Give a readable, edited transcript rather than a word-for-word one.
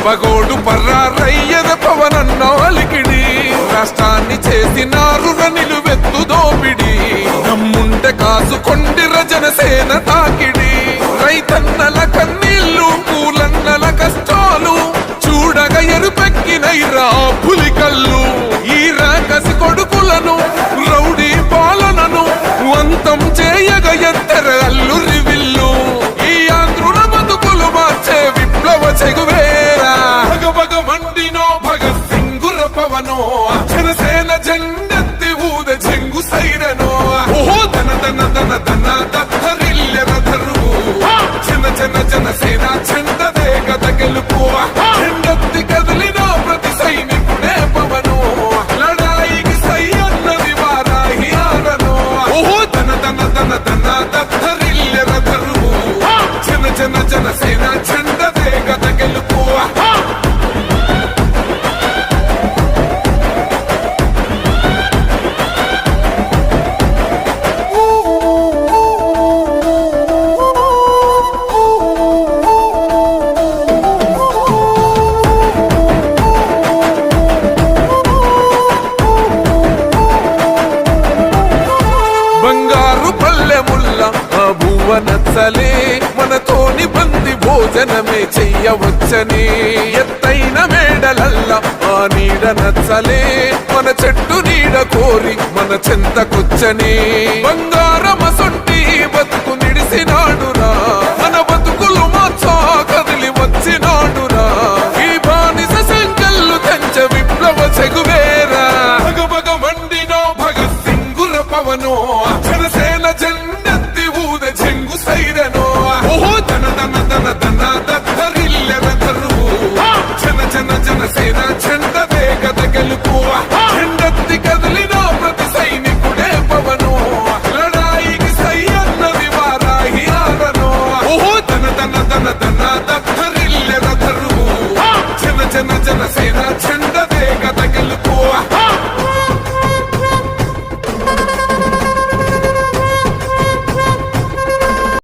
పగోడు పర్రారయ్యద పవనన్న అలికిడి రాష్ట్రాన్ని చేసినారు నిలువెత్తు దోపిడి నమ్ముంటే కాసుకొండిర జనసేన తాకిడి రైతన్నల కన్నీళ్లు కూలన్నల కష్టాలు చూడగా ఎరుపెక్కినైరా పులికల్లు ఈ రాకసి కొడుకులను రౌడీ పాలనను అంతం చేయగ ఎత్తర అల్లురి విల్లు ఈ ఆంధ్రుల బతుకులు మార్చే విప్లవ చెగువేరా భగ మండినో భగత్ సింగుర పవనో జనసేన జెండెత్తి ఊద జంగు సైరనో ఓహో దన దన దన దన దత్తరిల్లెర ధరువు జన జన జనసేన చెండదే గద గెలుపు చెండెత్తి కదిలిన ప్రతి సైనికుడే పవనో లడాయికి సై అన్నది వారాహి ఆరనో ఓహో దన దన దన దన దత్తరిల్లెర ధరువు జన జన జనసేన చెండదే గద గెలుపు బంగారు పల్లెముల్ల ఆ భువ నచ్చలే మనతోని బంది భోజనమే చెయ్యవచ్చని ఎత్తైన మేడలల్ల ఆ నీడ నచ్చలే మన చెట్టు నీడ కోరి మన చెంతకొచ్చని బంగారమసొంటి బతుకు నిడిసినాడురా మన బతుకులు మార్చా కదిలి వచ్చినాడురా ఈ బానిస సంకల్లు తెంచ విప్లవ చెగువేరా భగ మండినో భగత్ సింగుర పవనో జనసేన జెండెత్తి ఊద జంగు సైరనో ఓహో దన దన దన దన దత్తరిల్లెర ధరువు జన జన జనసేన చెండదే గద గెలుపు చెండెత్తి కదిలిన ప్రతి సైనికుడే పవనో లడాయికి సై అన్నది వారాహి ఆరనో ఓహో దన దన దన దన దత్తరిల్లెర ధరువు జన జన జనసేన